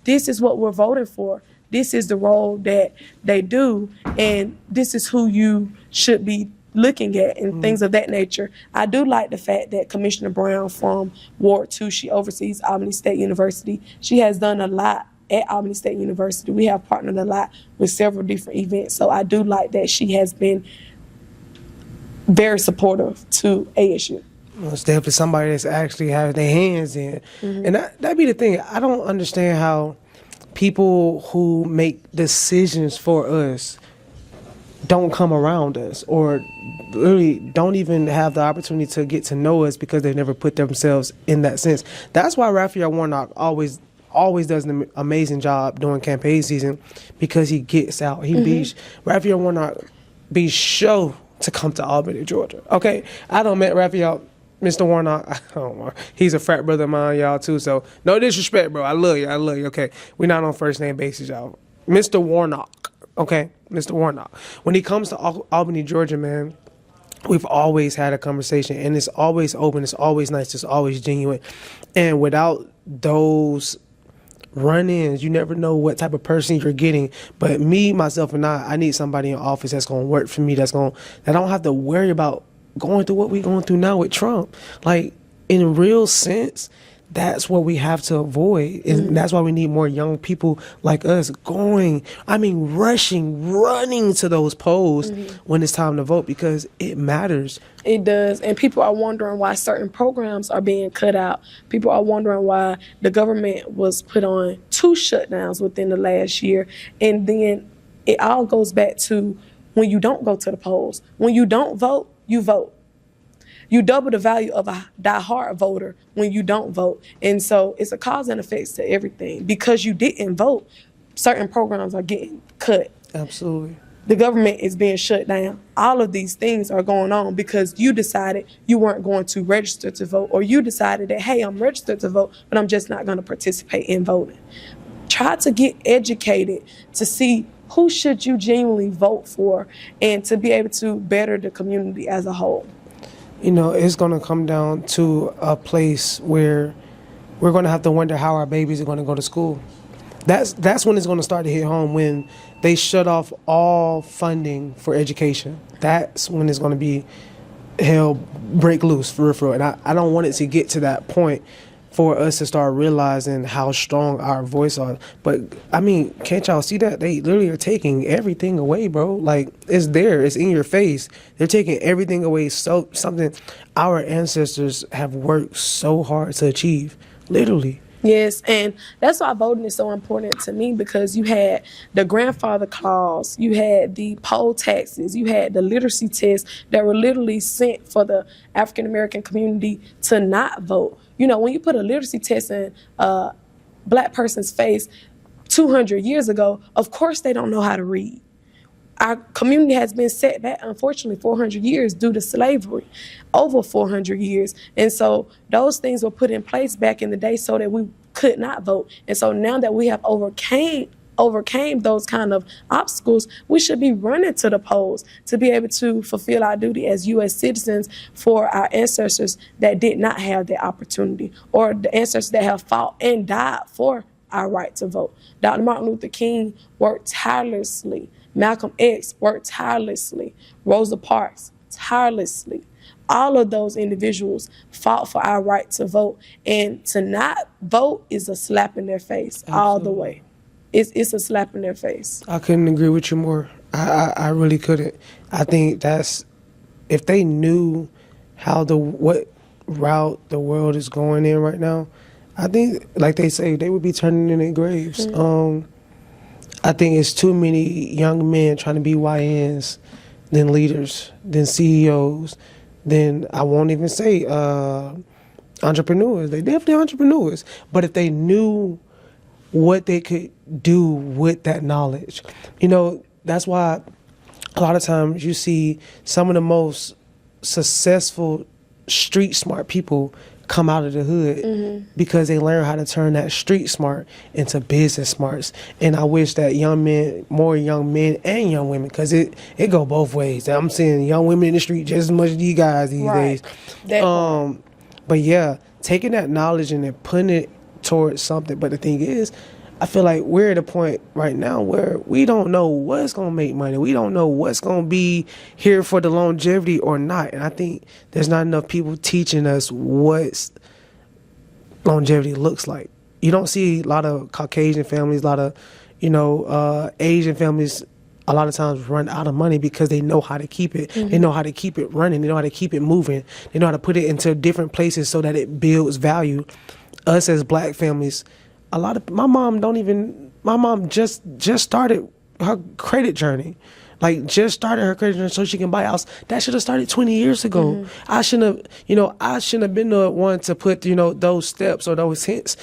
this is what we're voting for. This is the role that they do, and this is who you should be looking at, and things of that nature. I do like the fact that Commissioner Brown from Ward 2, she oversees Albany State University. She has done a lot at Albany State University. We have partnered a lot with several different events, so I do like that she has been very supportive to ASU. Well, it's definitely somebody that's actually having their hands in. And that be the thing. I don't understand how people who make decisions for us don't come around us, or really don't even have the opportunity to get to know us because they've never put themselves in that sense. That's why Raphael Warnock always does an amazing job during campaign season, because he gets out. Raphael Warnock be sure to come to Albany, Georgia. Okay, I don't met Raphael, Mr. Warnock. I don't know. He's a frat brother of mine, y'all, too. So no disrespect, bro. I love you. Okay, we're not on first name basis, y'all. Mr. Warnock. Okay, Mr. Warnock. When he comes to Albany, Georgia, man, we've always had a conversation, and it's always open. It's always nice. It's always genuine. And without those run-ins, you never know what type of person you're getting. But me, myself, and I need somebody in office that's going to work for me, that I don't have to worry about going through what we're going through now with Trump. Like, in a real sense, that's what we have to avoid. And that's why we need more young people like us running to those polls when it's time to vote, because it matters. It does. And people are wondering why certain programs are being cut out. People are wondering why the government was put on 2 shutdowns within the last year. And then it all goes back to when you don't go to the polls. When you don't vote, you vote. You double the value of a diehard voter when you don't vote. And so it's a cause and effects to everything. Because you didn't vote, certain programs are getting cut. Absolutely. The government is being shut down. All of these things are going on because you decided you weren't going to register to vote, or you decided that, hey, I'm registered to vote, but I'm just not going to participate in voting. Try to get educated to see who should you genuinely vote for, and to be able to better the community as a whole. You know, it's going to come down to a place where we're going to have to wonder how our babies are going to go to school. That's when it's going to start to hit home, when they shut off all funding for education. That's when it's going to be hell break loose, for real. And I don't want it to get to that point for us to start realizing how strong our voice are. But, I mean, can't y'all see that? They literally are taking everything away, bro. Like, it's there. It's in your face. They're taking everything away. So something our ancestors have worked so hard to achieve, literally. Yes, and that's why voting is so important to me, because you had the grandfather clause, you had the poll taxes, you had the literacy tests that were literally sent for the African-American community to not vote. You know, when you put a literacy test in a black person's face 200 years ago, of course they don't know how to read. Our community has been set back, unfortunately, 400 years due to slavery, over 400 years. And so those things were put in place back in the day so that we could not vote. And so now that we have overcame those kind of obstacles, we should be running to the polls to be able to fulfill our duty as U.S. citizens for our ancestors that did not have that opportunity, or the ancestors that have fought and died for our right to vote. Dr. Martin Luther King worked tirelessly. Malcolm X worked tirelessly. Rosa Parks tirelessly. All of those individuals fought for our right to vote, and to not vote is a slap in their face. Absolutely. All the way. It's a slap in their face. I couldn't agree with you more. I really couldn't. I think that's, if they knew what route the world is going in right now, I think, like they say, they would be turning in their graves. I think it's too many young men trying to be YNs, then leaders, then CEOs, then I won't even say entrepreneurs. They definitely entrepreneurs. But if they knew what they could do with that knowledge, that's why a lot of times you see some of the most successful street smart people come out of the hood because they learn how to turn that street smart into business smarts. And I wish that more young men and young women, because it go both ways. I'm seeing young women in the street just as much as you guys these days. But yeah, taking that knowledge and then putting it towards something. But the thing is, I feel like we're at a point right now where we don't know what's going to make money. We don't know what's going to be here for the longevity or not. And I think there's not enough people teaching us what longevity looks like. You don't see a lot of Caucasian families, a lot of, Asian families a lot of times run out of money because they know how to keep it. They know how to keep it running. They know how to keep it moving. They know how to put it into different places so that it builds value. Us as black families, my mom just started her credit journey. Like, just started her credit journey so she can buy a house. That should have started 20 years ago. I shouldn't have been the one to put, those steps or those hints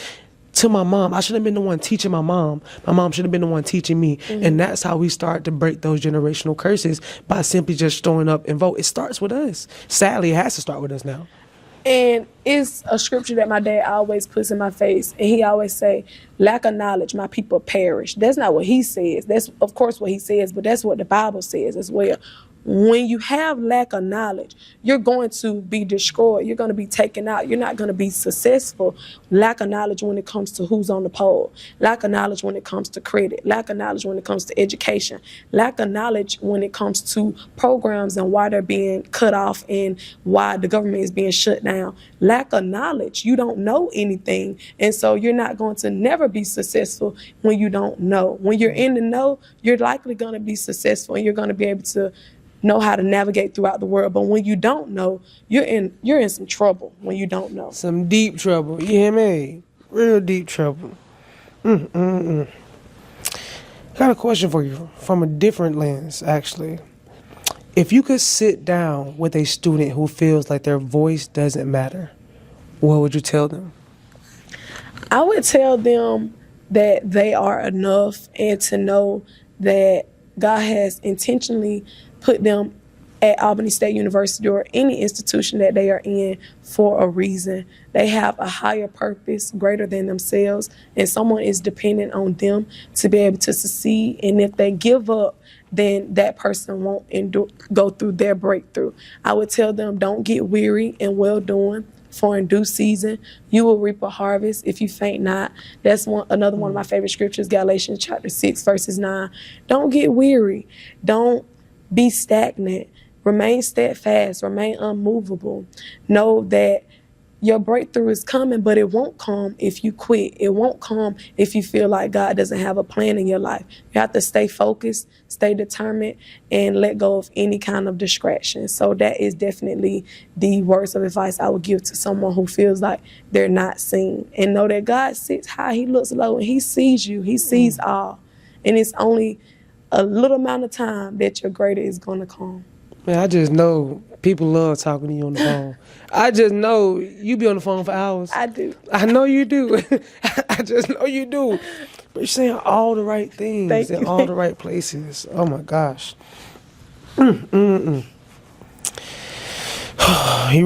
to my mom. I should have been the one teaching my mom. My mom should have been the one teaching me. And that's how we start to break those generational curses, by simply just showing up and vote. It starts with us. Sadly, it has to start with us now. And it's a scripture that my dad always puts in my face. And he always say, lack of knowledge, my people perish. That's not what he says. That's, of course, what he says, but that's what the Bible says as well. When you have lack of knowledge, you're going to be destroyed. You're going to be taken out. You're not going to be successful. Lack of knowledge when it comes to who's on the poll. Lack of knowledge when it comes to credit. Lack of knowledge when it comes to education. Lack of knowledge when it comes to programs and why they're being cut off and why the government is being shut down. Lack of knowledge. You don't know anything. And so you're not going to never be successful when you don't know. When you're in the know, you're likely going to be successful and you're going to be able to know how to navigate throughout the world. But when you don't know, you're in some trouble when you don't know. Some deep trouble. You hear me? Real deep trouble. I got a question for you from a different lens, actually. If you could sit down with a student who feels like their voice doesn't matter, what would you tell them? I would tell them that they are enough, and to know that God has intentionally put them at Albany State University or any institution that they are in for a reason. They have a higher purpose greater than themselves, and someone is dependent on them to be able to succeed. And if they give up, then that person won't go through their breakthrough. I would tell them, don't get weary in well doing, for in due season you will reap a harvest if you faint not. That's another one of my favorite scriptures, Galatians chapter 6, verses 9. Don't get weary. Don't be stagnant. Remain steadfast. Remain unmovable. Know that your breakthrough is coming, but it won't come if you quit. It won't come if you feel like God doesn't have a plan in your life. You have to stay focused, stay determined, and let go of any kind of distraction. So that is definitely the words of advice I would give to someone who feels like they're not seen. And know that God sits high, he looks low, and he sees you. He sees all. And it's only a little amount of time that your greater is going to come. Man, I just know people love talking to you on the phone. I just know you be on the phone for hours. I do. I know you do. I just know you do. But you're saying all the right things in all the right places. Oh my gosh. You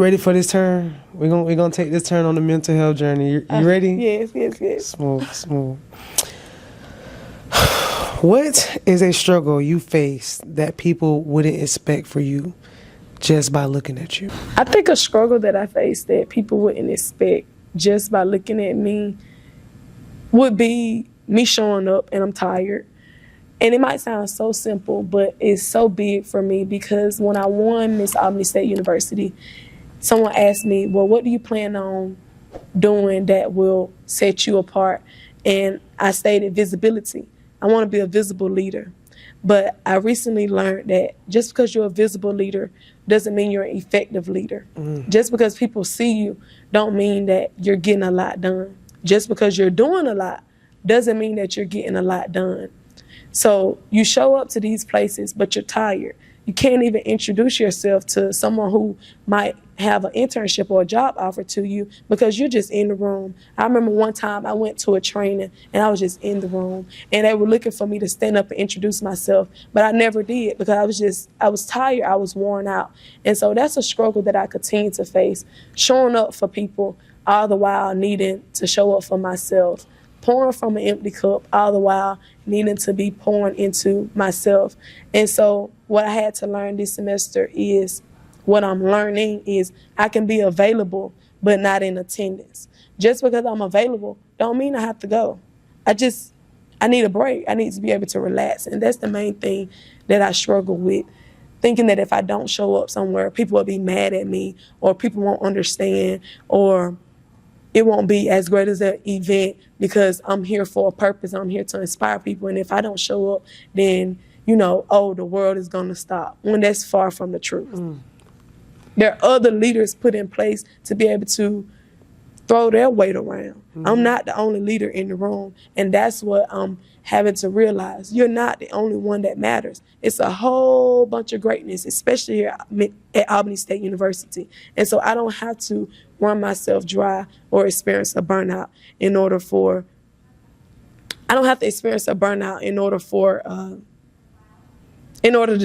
ready for this turn? We're gonna take this turn on the mental health journey. You ready? Yes. Smooth. What is a struggle you face that people wouldn't expect for you just by looking at you? I think a struggle that I face that people wouldn't expect just by looking at me would be me showing up and I'm tired. And it might sound so simple, but it's so big for me because when I won Miss Albany State University, someone asked me, well, what do you plan on doing that will set you apart? And I stated visibility. I want to be a visible leader. But I recently learned that just because you're a visible leader doesn't mean you're an effective leader. Just because people see you don't mean that you're getting a lot done. Just because you're doing a lot doesn't mean that you're getting a lot done. So you show up to these places, but you're tired. You can't even introduce yourself to someone who might have an internship or a job offer to you because you're just in the room. I remember one time I went to a training and I was just in the room and they were looking for me to stand up and introduce myself, but I never did because I was tired, I was worn out. And so that's a struggle that I continue to face, showing up for people all the while needing to show up for myself, pouring from an empty cup all the while needing to be pouring into myself. And so what I had to learn this semester is, what I'm learning is I can be available, but not in attendance. Just because I'm available don't mean I have to go. I need a break. I need to be able to relax. And that's the main thing that I struggle with, thinking that if I don't show up somewhere, people will be mad at me, or people won't understand, or it won't be as great as an event because I'm here for a purpose. I'm here to inspire people. And if I don't show up, then, the world is going to stop, when that's far from the truth. There are other leaders put in place to be able to throw their weight around. I'm not the only leader in the room. And that's what I'm having to realize. You're not the only one that matters. It's a whole bunch of greatness, especially here at Albany State University. And so I don't have to run myself dry or experience a burnout in order to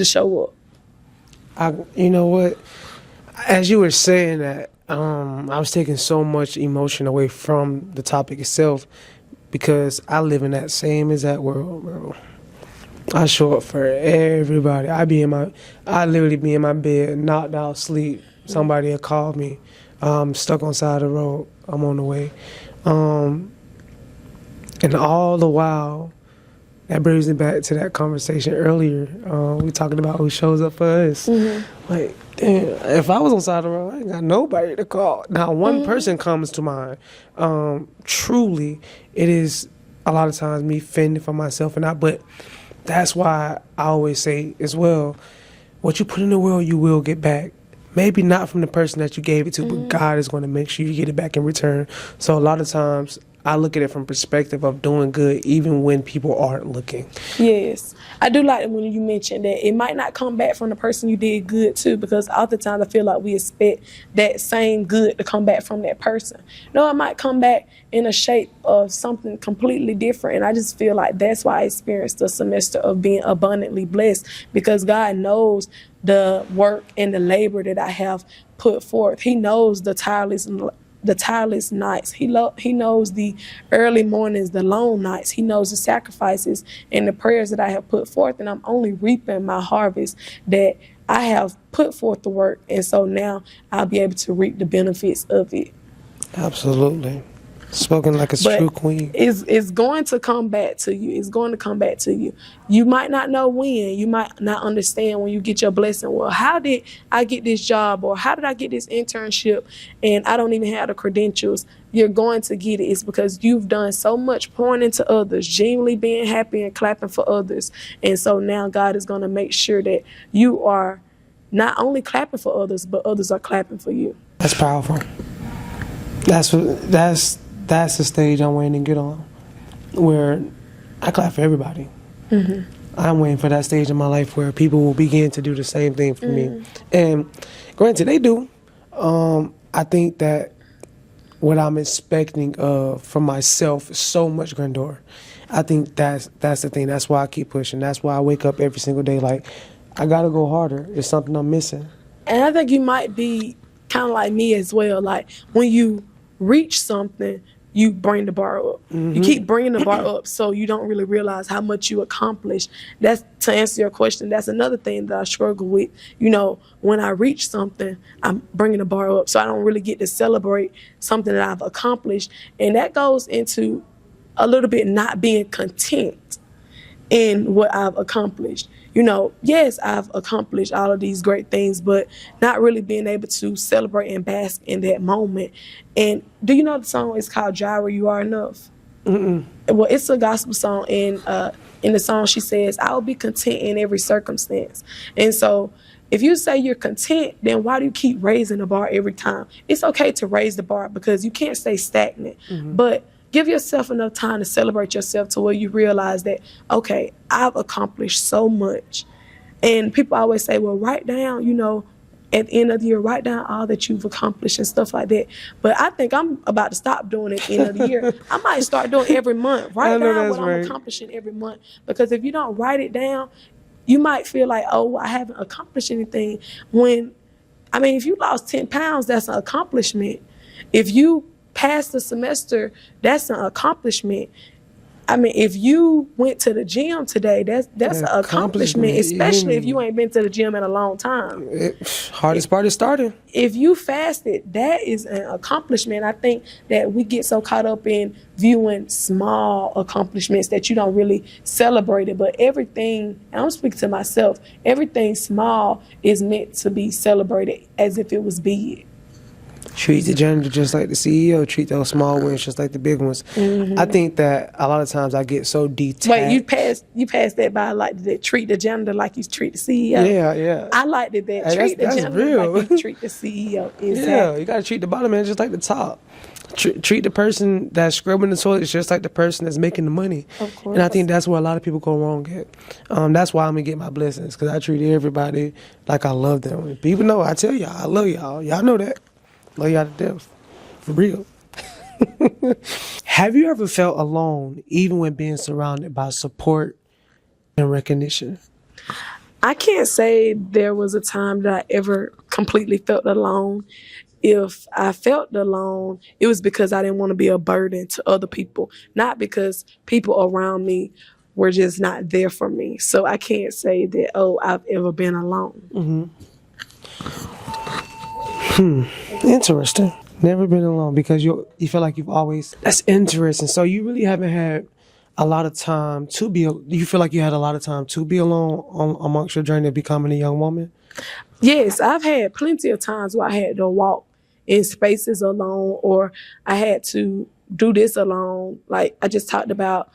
show up. You know what? As you were saying that, I was taking so much emotion away from the topic itself because I live in that same exact world, bro. I show up for everybody. I literally be in my bed, knocked out, sleep. Somebody had called me. Stuck on the side of the road. I'm on the way. And all the while, that brings me back to that conversation earlier. We talking about who shows up for us. Like, damn, if I was on the side of the road, I ain't got nobody to call. Now, one person comes to mind. Truly, it is a lot of times me fending for myself but that's why I always say as well, what you put in the world, you will get back. Maybe not from the person that you gave it to, but God is going to make sure you get it back in return. So a lot of times, I look at it from perspective of doing good even when people aren't looking. Yes. I do like it when you mentioned that it might not come back from the person you did good to, because oftentimes I feel like we expect that same good to come back from that person. No, it might come back in a shape of something completely different. And I just feel like that's why I experienced a semester of being abundantly blessed, because God knows the work and the labor that I have put forth. He knows the tireless nights. He knows the early mornings, the long nights. He knows the sacrifices and the prayers that I have put forth, and I'm only reaping my harvest that I have put forth the work, and so now I'll be able to reap the benefits of it. Absolutely. Spoken like a true queen. It's going to come back to you. It's going to come back to you. You might not know when. You might not understand when you get your blessing. Well, how did I get this job? Or how did I get this internship? And I don't even have the credentials. You're going to get it. It's because you've done so much pouring into others, genuinely being happy and clapping for others. And so now God is going to make sure that you are not only clapping for others, but others are clapping for you. That's powerful. That's the stage I'm waiting to get on, where I clap for everybody. I'm waiting for that stage in my life where people will begin to do the same thing for me. And granted, they do. I think that what I'm expecting from myself is so much grandeur. I think that's the thing. That's why I keep pushing. That's why I wake up every single day like, I got to go harder. There's something I'm missing. And I think you might be kind of like me as well. Like, when you reach something, you bring the bar up. You keep bringing the bar up, so you don't really realize how much you accomplished. That's, to answer your question, that's another thing that I struggle with. When I reach something, I'm bringing the bar up, so I don't really get to celebrate something that I've accomplished. And that goes into a little bit not being content in what I've accomplished. Yes, I've accomplished all of these great things, but not really being able to celebrate and bask in that moment. And do you know the song is called Jireh, You Are Enough? Well, it's a gospel song, and in the song, she says, I will be content in every circumstance. And so if you say you're content, then why do you keep raising the bar every time? It's okay to raise the bar because you can't stay stagnant. But give yourself enough time to celebrate yourself to where you realize that, okay, I've accomplished so much. And people always say, well, write down, at the end of the year, write down all that you've accomplished and stuff like that. But I think I'm about to stop doing it at the end of the year. I might start doing every month. Write down what I'm accomplishing every month. Because if you don't write it down, you might feel like, oh, I haven't accomplished anything. If you lost 10 pounds, that's an accomplishment. If you passed the semester, that's an accomplishment. If you went to the gym today, that's an accomplishment, especially if you ain't been to the gym in a long time. Hardest part is starting. If you fasted, that is an accomplishment. I think that we get so caught up in viewing small accomplishments that you don't really celebrate it. But everything, and I'm speaking to myself, everything small is meant to be celebrated as if it was big. Treat the janitor just like the CEO. Treat those small wins just like the big ones. I think that a lot of times I get so detached. Wait, you passed that by like that. Treat the janitor like you treat the CEO. Yeah. I liked it that. Treat the janitor real. like you treat the CEO. Exactly. Yeah, you gotta treat the bottom man just like the top. Treat the person that's scrubbing the toilets just like the person that's making the money. Of course. And I think that's where a lot of people go wrong at. That's why I'm gonna get my blessings, because I treat everybody like I love them. People know I tell y'all I love y'all. Y'all know that. Love y'all to death. For real. Have you ever felt alone, even when being surrounded by support and recognition? I can't say there was a time that I ever completely felt alone. If I felt alone, it was because I didn't want to be a burden to other people, not because people around me were just not there for me. So I can't say that, I've ever been alone. Interesting. Never been alone, because you feel like you've always. That's interesting. So you really haven't had a lot of time to be. You feel like you had a lot of time to be alone amongst your journey of becoming a young woman? Yes, I've had plenty of times where I had to walk in spaces alone, or I had to do this alone. Like I just talked about,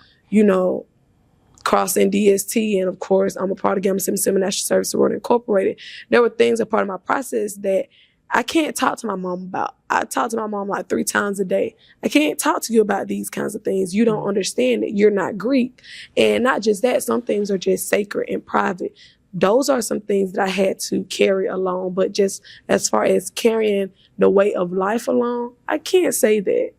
crossing DST, and of course I'm a part of Gamma Sigma Sigma National Service Sorority Incorporated. There were things a part of my process that I can't talk to my mom about. I talk to my mom like 3 times a day. I can't talk to you about these kinds of things. You don't understand it. You're not Greek. And not just that, some things are just sacred and private. Those are some things that I had to carry alone. But just as far as carrying the weight of life alone, I can't say that.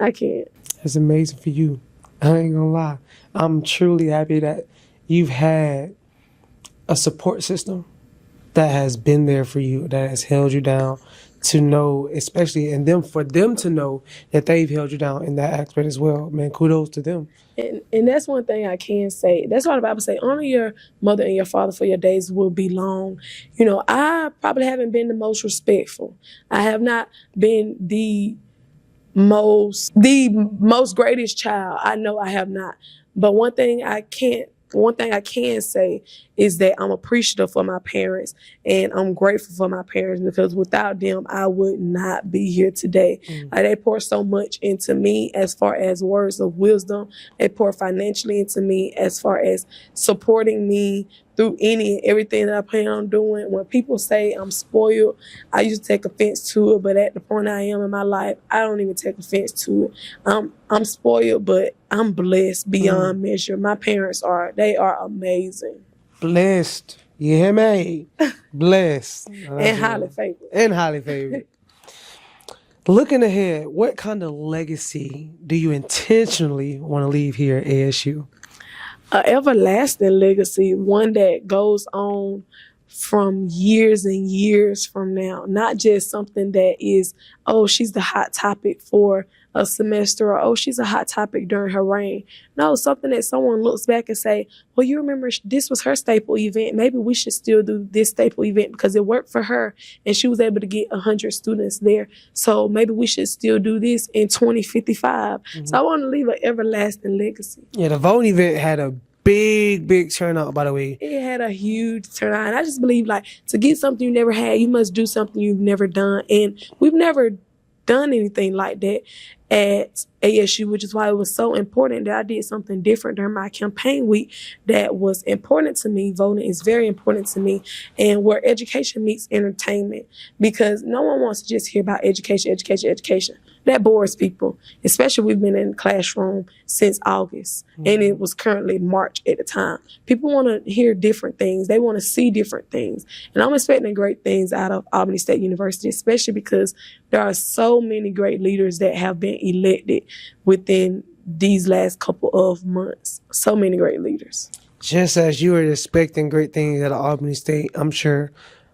I can't. It's amazing for you. I ain't gonna lie. I'm truly happy that you've had a support system that has been there for you, that has held you down, to know, especially, and for them to know that they've held you down in that aspect as well. Man, kudos to them. And that's one thing I can say. That's why the Bible say, honor your mother and your father, for your days will be long. I probably haven't been the most respectful. I have not been the most greatest child. I know I have not. But one thing I can say is that I'm appreciative for my parents, and I'm grateful for my parents, because without them, I would not be here today. They pour so much into me as far as words of wisdom. They pour financially into me as far as supporting me through any and everything that I plan on doing. When people say I'm spoiled, I used to take offense to it, but at the point I am in my life, I don't even take offense to it. I'm spoiled, but I'm blessed beyond measure. My parents they are amazing. Blessed. You hear me? Blessed. And highly favored. And highly favored. Looking ahead, what kind of legacy do you intentionally want to leave here at ASU? An everlasting legacy, one that goes on from years and years from now. Not just something that is, she's the hot topic for a semester, or she's a hot topic during her reign. No, something that someone looks back and say, well, you remember this was her staple event. Maybe we should still do this staple event because it worked for her and she was able to get 100 students there. So maybe we should still do this in 2055. So I want to leave an everlasting legacy. Yeah, the voting event had a big turnout, by the way. It had a huge turnout. And I just believe, like, to get something you never had, you must do something you've never done. And we've never done anything like that. at ASU, which is why it was so important that I did something different during my campaign week that was important to me. Voting is very important to me, and where education meets entertainment, because no one wants to just hear about education. That bores people, especially we've been in the classroom since August, and it was currently March at the time. People want to hear different things. They want to see different things. And I'm expecting great things out of Albany State University, especially because there are so many great leaders that have been elected within these last couple of months. So many great leaders. Just as you were expecting great things out of Albany State, I'm sure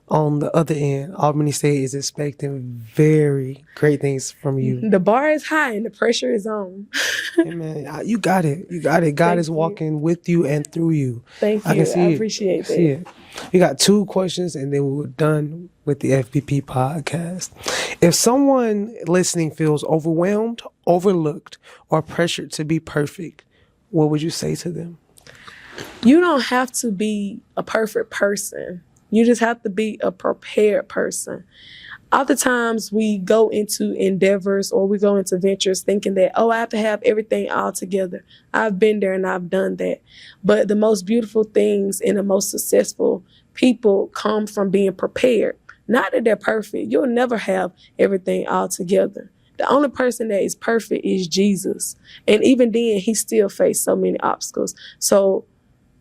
on the other end, Albany State is expecting very great things from you. The bar is high and the pressure is on. Hey man, you got it. You got it. God is walking with you and through you. Thank you. I can see I it. appreciate that. See it. We got 2 questions and then we're done with the FBP podcast. If someone listening feels overwhelmed, overlooked, or pressured to be perfect, what would you say to them? You don't have to be a perfect person. You just have to be a prepared person. Oftentimes we go into endeavors or we go into ventures thinking that, I have to have everything all together. I've been there and I've done that. But the most beautiful things and the most successful people come from being prepared. Not that they're perfect. You'll never have everything all together. The only person that is perfect is Jesus. And even then, he still faced so many obstacles. So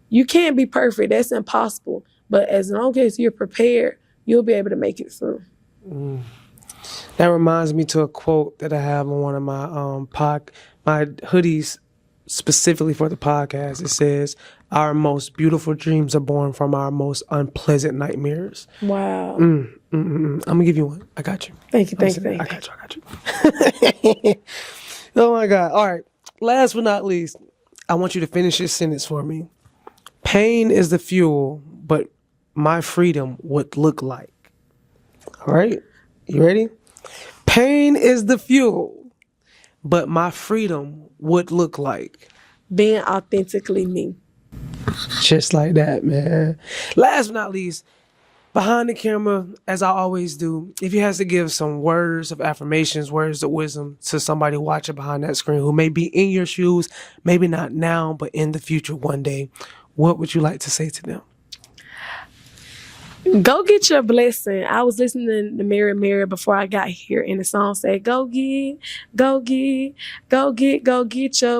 you can't be perfect. That's impossible. But as long as you're prepared, you'll be able to make it through. That reminds me to a quote that I have on one of my my hoodies specifically for the podcast. It says, "Our most beautiful dreams are born from our most unpleasant nightmares." Wow. I'm gonna give you one. I got you. Thank you. I got you. Oh my God. All right. Last but not least, I want you to finish this sentence for me. Pain is the fuel, but my freedom would look like. All right. You ready? Pain is the fuel, but my freedom would look like. Being authentically me. Just like that, man. Last but not least, behind the camera, as I always do, if you has to give some words of affirmations, words of wisdom to somebody watching behind that screen who may be in your shoes, maybe not now, but in the future one day, what would you like to say to them? Go get your blessing. I was listening to Mary Mary before I got here, and the song said, go get your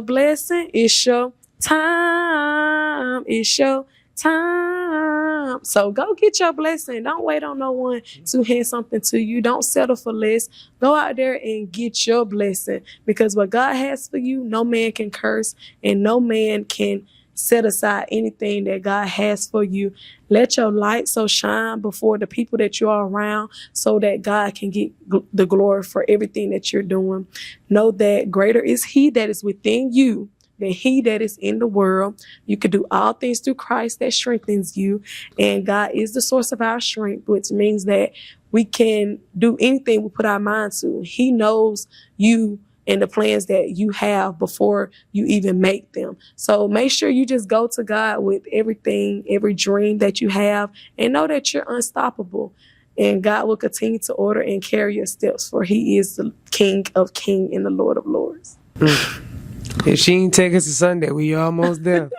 blessing. It's your time. It's your time. So go get your blessing. Don't wait on no one to hand something to you. Don't settle for less. Go out there and get your blessing, because what God has for you, no man can curse and no man can set aside anything that God has for you. Let your light so shine before the people that you are around so that God can get the glory for everything that you're doing. Know that greater is he that is within you than he that is in the world. You can do all things through Christ that strengthens you. And God is the source of our strength, which means that we can do anything we put our mind to. He knows you and the plans that you have before you even make them. So make sure you just go to God with everything, every dream that you have, and know that you're unstoppable. And God will continue to order and carry your steps, for he is the King of Kings and the Lord of Lords. If she ain't take us to Sunday, we almost there.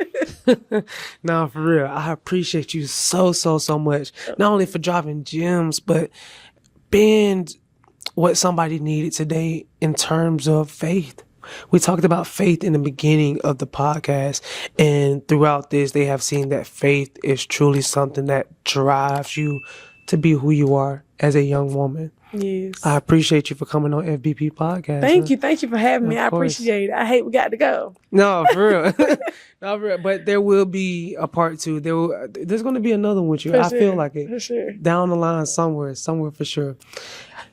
No, for real. I appreciate you so much. Not only for dropping gems, but being what somebody needed today in terms of faith. We talked about faith in the beginning of the podcast, and throughout this, they have seen that faith is truly something that drives you to be who you are as a young woman. Yes. I appreciate you for coming on FBP podcast. Thank you for having me. I Of course. appreciate it. I hate we got to go. No, for real. No, for real. But there will be a part 2. There's going to be another one with you. I feel like it. For sure. Down the line somewhere for sure.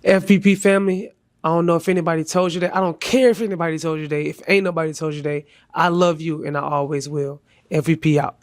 FBP family, I don't know if anybody told you that. I don't care if anybody told you that. If ain't nobody told you that, I love you and I always will. FBP out.